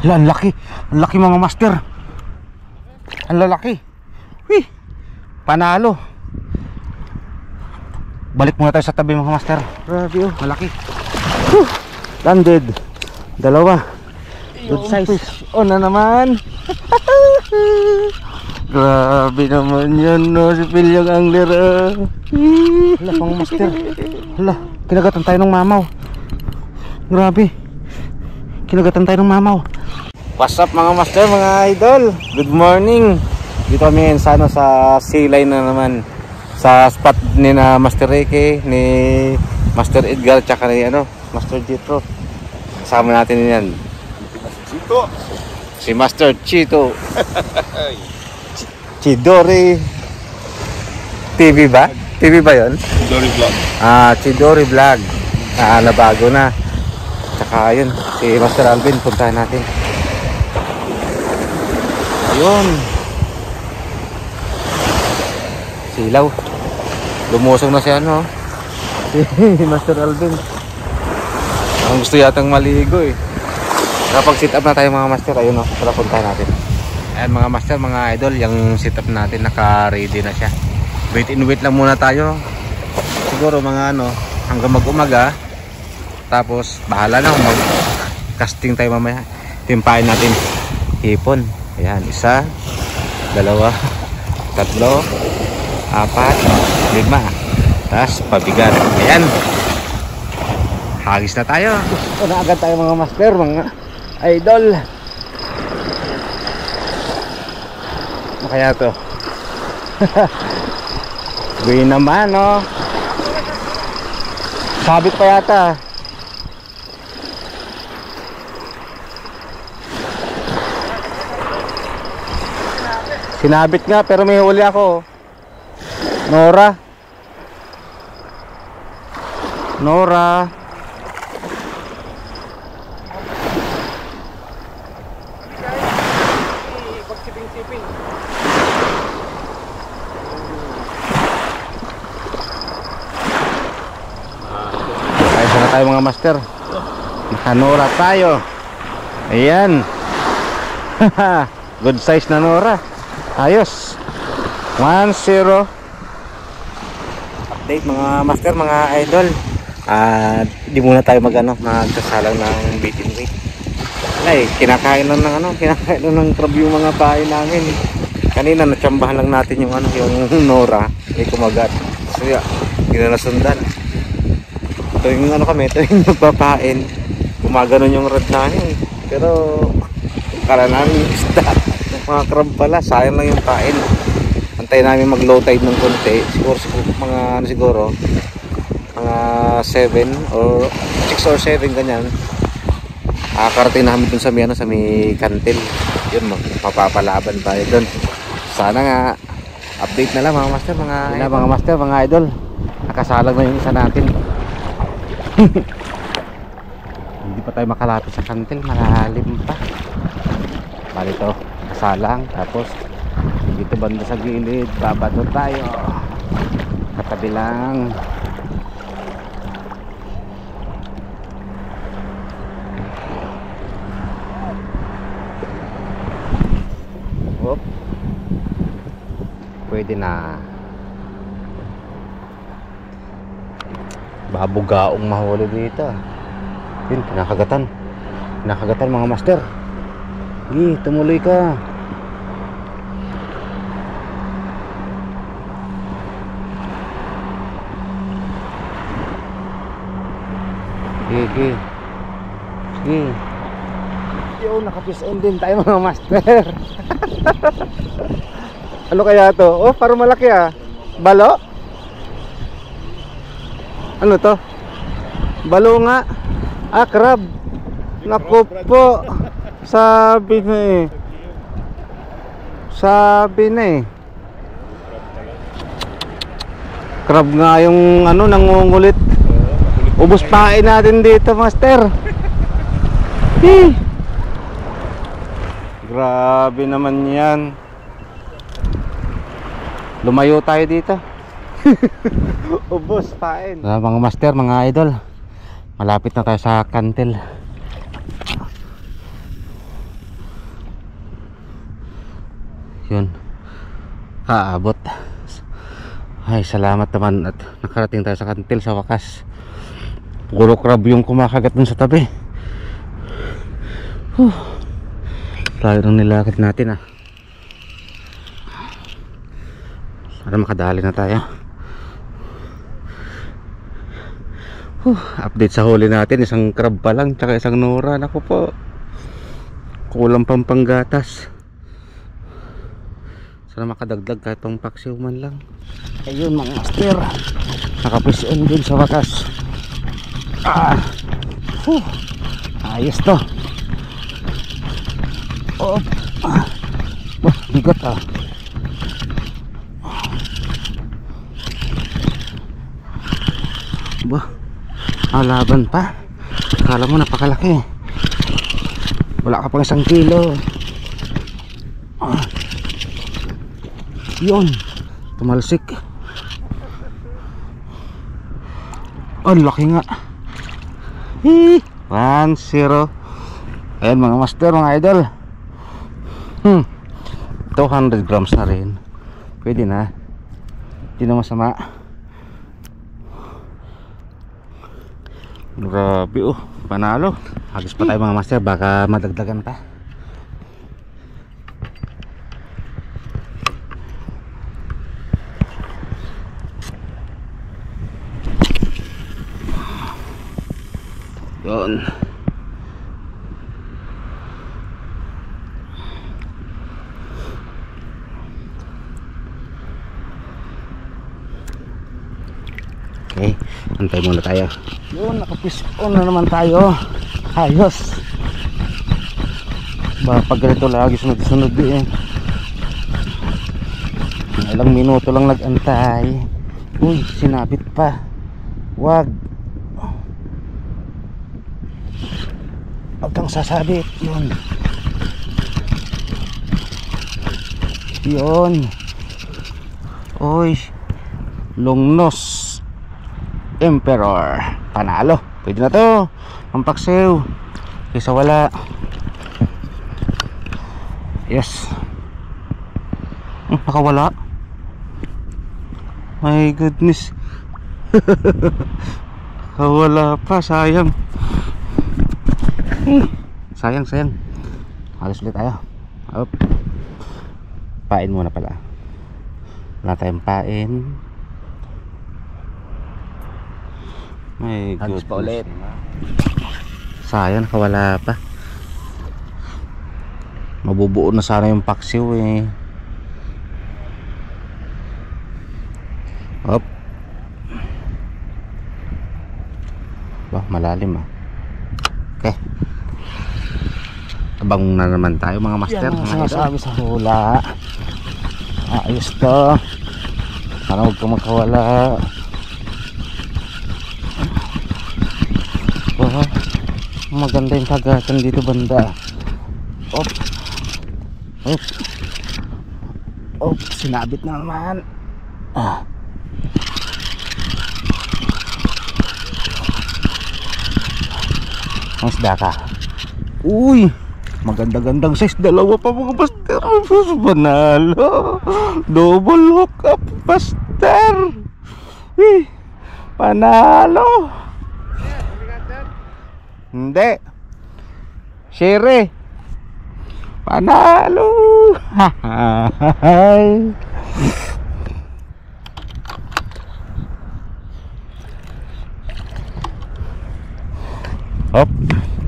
Hala, ang laki. Ang laki mga master. Ang lalaki. Wih, panalo. Balik muna tayo sa tabi mga master. Grabe oh, malaki. Landed. Dalawa. Good size. Oh na naman. Grabe naman yan no, si Pilyong Angler. Hala mga master. Hala, kinagatan tayo ng mamaw. Grabe. Kinagatan tayo ng mamaw. What's up mga master, mga idol? Good morning. Dito kami ngayon sa, sa sea line na naman. Sa spot ni na Master Ricky, ni Master Edgar, tsaka ni Master Jitro. Kasama natin yan. Chito. Si Master Chito. Chidori TV ba? TV ba yun? Chidori Vlog. Chidori Vlog. Nabago na. Tsaka yun, si Master Alvin, puntahan natin. Ayun. Silaw. Lumusong na siya si Master Alvin. Ang gusto yatang maligo eh. Kapag sit up na tayo mga master, ayun para puntahan natin. Ayan mga master, mga idol, yung sit up natin naka-ready na siya. Wait and wait lang muna tayo. Siguro mga hanggang mag-umaga. Tapos bahala na kung mag-casting tayo mamaya. Timpain natin hipon. Ayan, 1, 2, 3, 4, 5. Tapos pabigat. Ayan. Hagis na tayo. Na agad tayo mga master, mga idol. Ano kaya to? Gawin naman sabit pa yata. Sinabit nga pero may huli ako. Nora. Pagsiping-siping. Ayos na tayo mga master. Naka-Nora tayo. Ayan. Good size na Nora. Ayos. 1-0. Update mga master, mga idol. Di muna tayo magsasalang ng bait and wait. Ay, kinakain lang ng crab yung mga pain namin. Kanina natsambahan lang natin yung yung Nora, may kumagat. So yeah, ginanasundan. Tuwing tuwing nagpapain, gumaganon yung rod namin. Pero kala namin isda, mga crab pala, sayang lang yung pain. Antayin namin mag low tide ng konti, siguro mga 7 or 6 or 7 ganyan. Karating namin dun sa may kantil. Yun, mapapalaban tayo dun. Sana nga update na lang mga master, mga idol. Nakasalang na yung isa natin. Hindi pa tayo makalapit sa kantil, malalim pa. Bali ito, kasalang. Tapos dito banda sa gilid, babato tayo. Katabi lang. Pwede na. Babugaong mahuli dito. Yun, kinakagatan mga master. Sige, tumuloy ka. Sige. Yo, nakapis on din tayo mga master. Ano kaya to? Oh, parang malaki Balo? Ano to? Balo nga. Crab. Naku po. Sabi na eh. Crab nga yung nangungulit. Ubos pain natin dito, master. Grabe naman yan. Lumayo tayo dito. Ubos pain. Mga master, mga idol, malapit na tayo sa kantil. yun, kaabot. Ay, salamat naman at nakarating tayo sa kantil sa wakas. Puro crab yung kumakagat dun sa tabi. Layo ng nilakad natin ah. Para makadali na tayo. Update sa huli natin, isang crab pa lang tsaka isang nora. Naku po, kulang pang panggatas. Sana makadagdag kahit pang paksiw man lang. Ayun mga master, nakapush on din sa wakas. Ayos to. Bigat ah. Laban pa. Akala mo napakalaki. Wala ka pang 1 kilo. Yun, tumalsik. Laki nga. 1-0. Ayan mga master, mga idol. 200 grams na rin. Pwede na. Hindi na masama. Grabe panalo. Hagis pa tayo mga master, baka madagdagan pa. Yun. Okay, antay muna tayo. Yun, nakapiss on na naman tayo. Ayos. Pag ganito lagi sunod-sunod eh. Ilang minuto lang nag-antay. Uy, sinabit pa. Wag kang sasabit. Yun. Uy, long nose Emperor, panalo. Pwede na to, pampaksiw kaysa wala. Yes. Nakawala. My goodness. Nakawala pa, sayang. Sayang. Halos ulit tayo. Pain muna pala. Wala tayong pain. My goodness pa ulit. Sayang, nakawala pa. Mabubuo na sana yung paksiw eh. Malalim ah. Okay, abang na naman tayo mga master. Yan ang sinasabi sa hula. Ayos to. Sana huwag kang makawala. Maganda yung kagatan dito banda. Sinabit na naman. Masda ka. Uy, maganda-gandang size. Dalawa pa mga master. Panalo. Double hook up master. Panalo. Hindi. Shere. Panalo.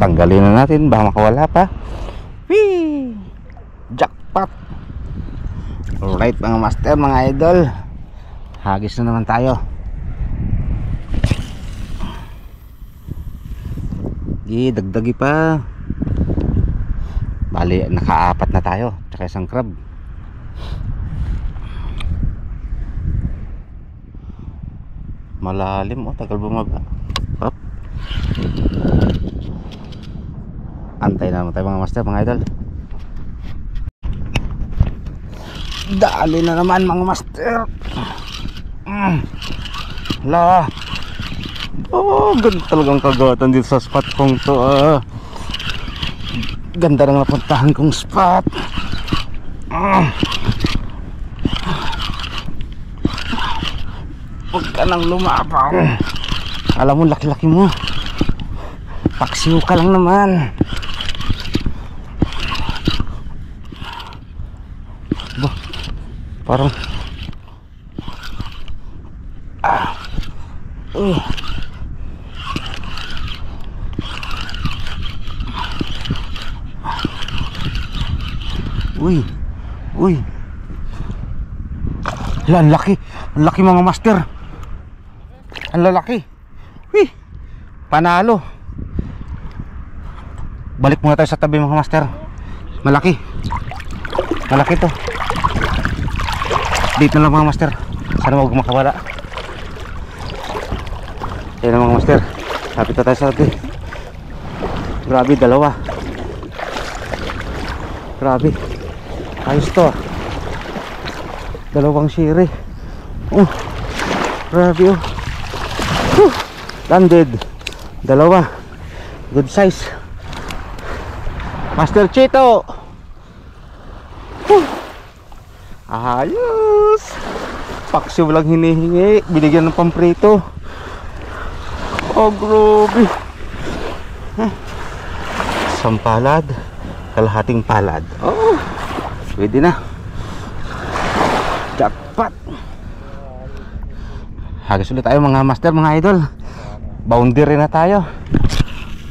Tanggalin na natin, baka makawala pa. Jackpot. Alright mga master, mga idol, hagis na naman tayo. Dagdagi pa. Bali, naka-4 na tayo, tsaka isang crab. Malalim, tagal bumaba. Antay naman tayo mga master, mga idol. Dali na naman mga master. Ganda talagang kagatan dito sa spot kong to. Ganda ng napuntahan kong spot. Huwag ka nang lumabaw. Alam mo, laki-laki mo. Paksiw ka lang naman. Ba, parang Uy. Uy. Ang laki. Ang laki mga master. Ang lalaki. Uy. Panalo. Balik muna tayo sa tabi mga master. Malaki. Malaki to. Dito na lang mga master. Sana huwag makawala. Ayan na mga master. Lapit na tayo sa tabi. Grabe, dalawa. Grabe. Ayos to. Dalawang siri. Grabe landed. Dalawa. Good size. Master Chito. Ayos. Paksiw lang hinihingi. Binigyan ng pamprito. Oh, grabe. Isang palad. Kalahating palad. Oh, pwede na. Jackpot. Hagis ulit tayo mga master, mga idol. Boundary na tayo.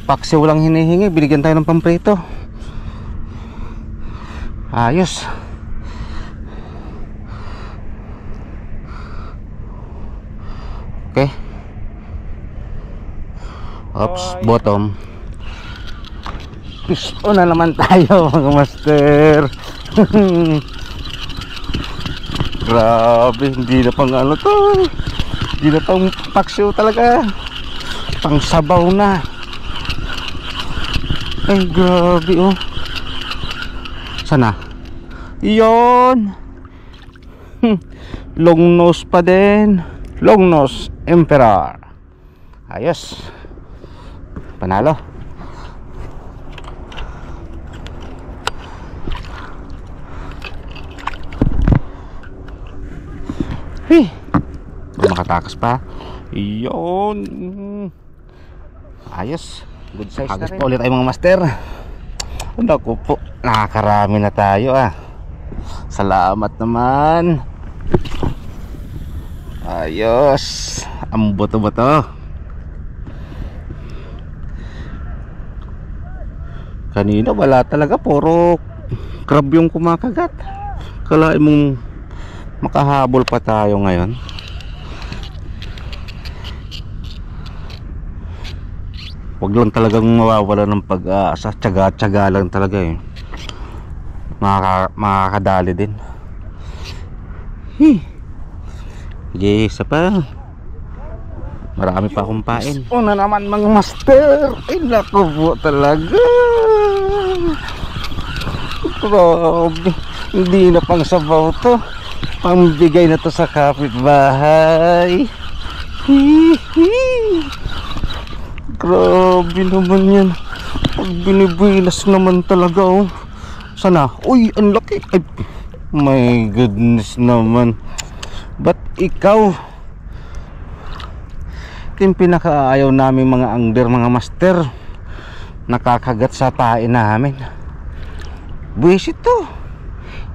Paksiw lang hinihingi. Binigyan tayo ng pamprito. Ayos. Okay. Oops, bottom. Pisto na naman tayo mga master. Grabe, hindi na pang ano to. Hindi na pang paksiw talaga. Pang sabaw na. Ay grabe oh. Sana? Iyon. Long nose pa din. Long nose emperor. Ayos. Panalo. Makatakas pa. Iyon. Ayos. Good size na rin. Pa ulit tayo mga master. Naku po, nakakarami na tayo Salamat naman. Ayos. Ang boto-boto. Kanina wala talaga, puro crab yung kumakagat. Kalahin mong makahabol pa tayo ngayon. Huwag lang talagang mawawala ng pag-asa. Tsaga-tsaga lang talaga makakadali din. Isa pa. Marami pa akong pain. Na naman mga master. Ay naku po talaga. Grabe. Hindi na pang sabaw to. Pambigay na to sa kapitbahay. Grabe naman yan. Pag binibilas naman talaga Sana? Uy, ang laki. Ay, my goodness naman. Ba't ikaw? Ito yung pinakaayaw namin mga angler, mga master. Nakakagat sa pain namin. Buwisit to.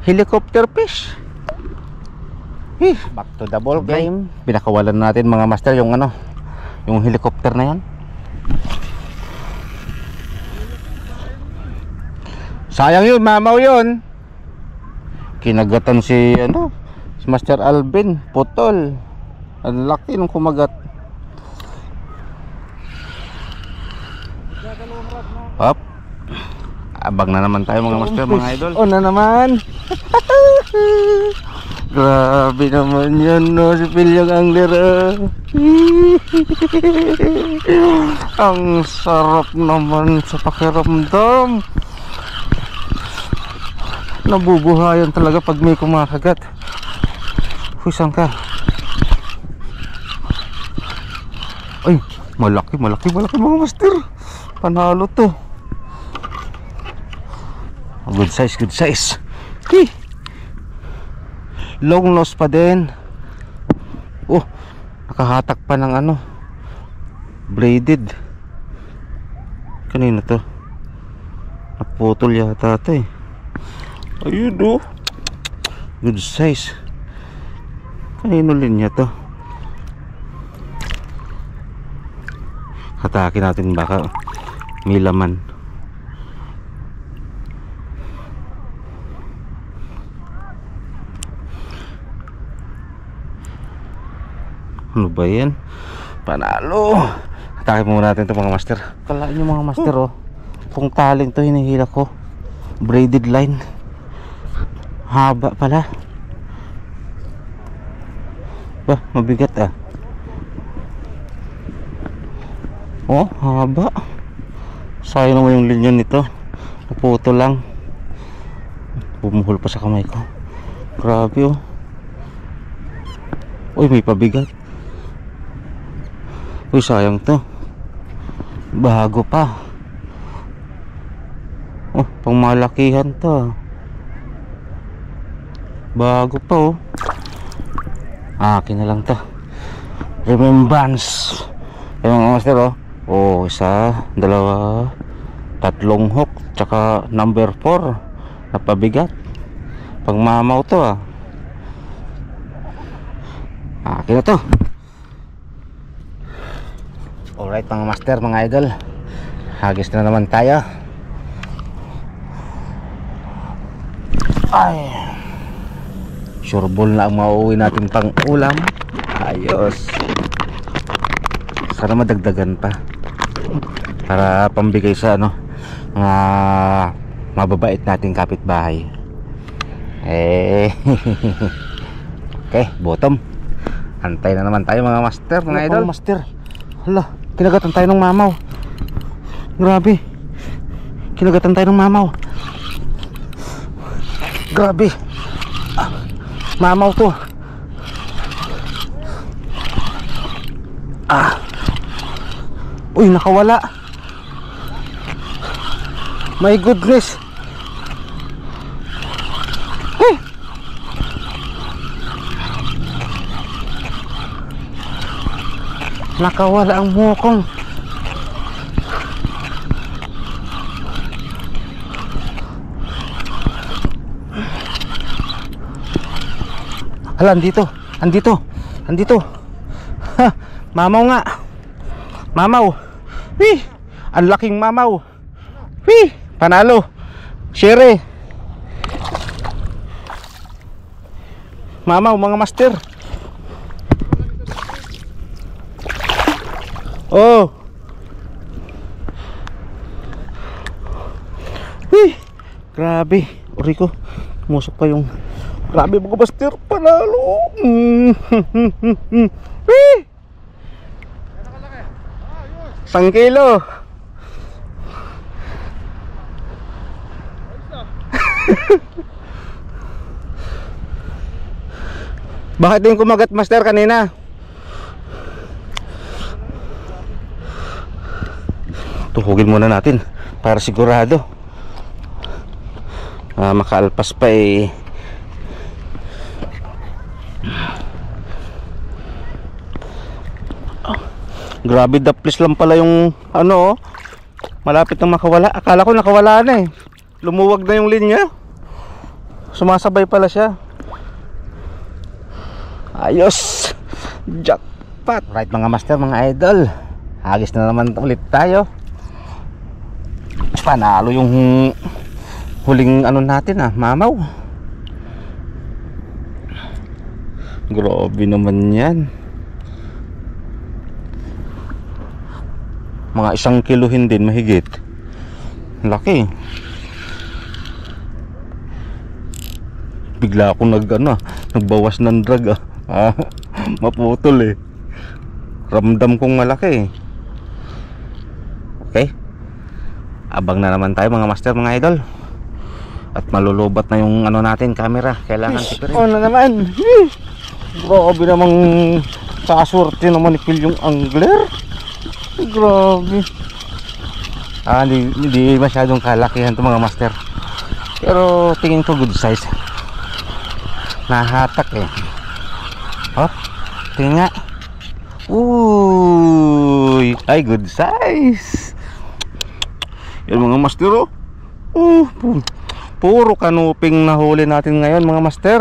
Helicopter fish. Back to the ball game. Pinakawalan natin mga master yung yung helicopter na yan. Sayang yun, mamaw yun. Kinagatan si si Master Alvin, putol. Ang laki nung kumagat. Up. Abang na naman tayo mga master, mga idol. Na naman. Grabe naman yan si Pilyang Angler. Ang sarap naman sa pakiramdam. Nabubuhayan talaga pag may kumakagat. Saan ka? Ay, malaki mga master. Panalo to. Good size. Long nose pa din. nakahatak pa ng ano, braided. Kanina to, naputol yata ito eh. Ayun oh, good size. Kanino linya to? Hatakin natin, baka may laman. Ano ba yan? Panalo! Hatakin muna natin ito mga master. Kalaan nyo mga master oh, kung taling to hinihila ko, braided line. Haba pala. Bah, mabigat ah. Oh, haba. Sayang naman yung linya nito. Naputo lang. Bumuhol pa sa kamay ko. Grabe oh. Uy, may pabigat. Uy, sayang to. Bago pa. Oh, pang malakihan to. Bago pa oh. Akin na lang to. Remembrance. Yung mga master oh. Oh, isa, dalawa, tatlong hook, tsaka number 4 napabigat. Pang mamaw to ah. Akin na to. Alright mga master, mga idol, hagis na naman tayo. Ay, sureball na ang mauuwi natin pang ulam. Ayos. Sana madagdagan pa para pambigay sa ano, mga mababait nating kapitbahay. Okay, bottom. Antay na naman tayo mga master, mga idol. Master, hala, kinagatan tayo ng mamaw. Grabe, kinagatan tayo ng mamaw. Grabe, mamaw to. Uy, nakawala. My goodness. Nakawala ang mukong. Hala, andito. Ha, mamaw nga. Mamaw. Wih, ang laking mamaw. Wih, panalo. Shere. Mamaw mga master. Oh. Wih, grabe. Rico, musok pa yung. Grabe mga master, panalo. Wih. 1 kilo. Bakit din kumagat master kanina? Tuhugin muna natin para sigurado. Makaalpas pa eh. Grabe, daplis lang pala yung ano oh. Malapit nang makawala. Akala ko nakawala na eh. Lumuwag na yung linya. Sumasabay pala siya. Ayos. Jackpot. Right mga master, mga idol, hagis na naman ulit tayo. Panalo yung huling ano natin mamaw. Grabe naman yan. Mga 1 kilohin din mahigit. Laki. Bigla akong nagbawas ng drag maputol eh. Ramdam kong malaki. Okay, abang na naman tayo mga master, mga idol. At malulubat na yung ano natin, camera. Kailangan tipirin. Ano naman. Grabe namang saswerte naman ni Phil yung angler. Grabe. Hindi masyadong kalakihan to mga master. Pero tingin ko good size. Nahatak eh. Oh, tingin nga. Uy, ay good size. Yan mga master, oh. Puro kanuping nahuli natin ngayon mga master.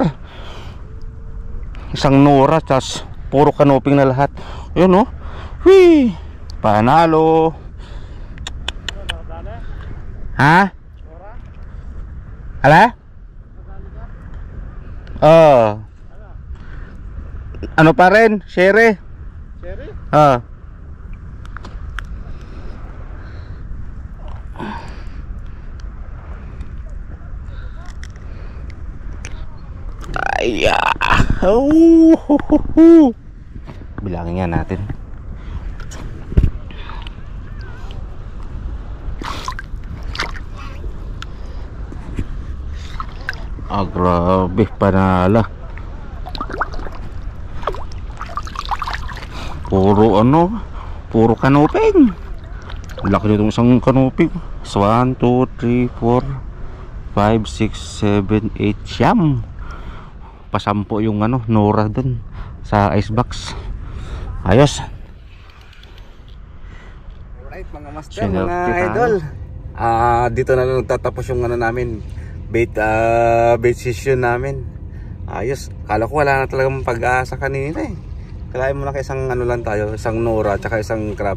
Isang Nora, tas puro kanuping na lahat. Ayun, oh. Whee! Panalo. Ha? Ala? Oh. Ano pa rin? Shere? Cherry? Ah. Aya. Bilangin nga natin. Grabe, panala. Puro kanuping. Laki nitong isang kanuping. 1, 2, 3, 4 5, 6, 7, 8 siyam. Pasampo yung Nora dun sa icebox. Ayos. Alright mga master, mga idol. Dito na lang nagtatapos yung namin. Bait session namin. Ayos. Kala ko wala na talagang pag-asa kanina eh. Kalahin mo na isang lang tayo, isang Nora at isang crab.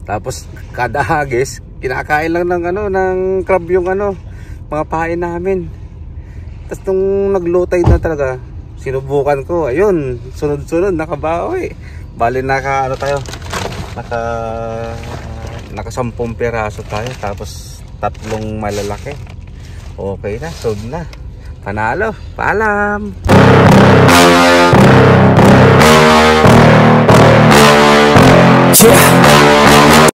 Tapos kada hagis, kinakain lang ng crab yung mga pain namin. Tapos nung nag-low tide na talaga, sinubukan ko. Ayun, sunod-sunod nakabawi. Bali naka 10 peraso tayo, tapos 3 malalaki. Okay na, sold na. Panalo. Paalam. Yeah.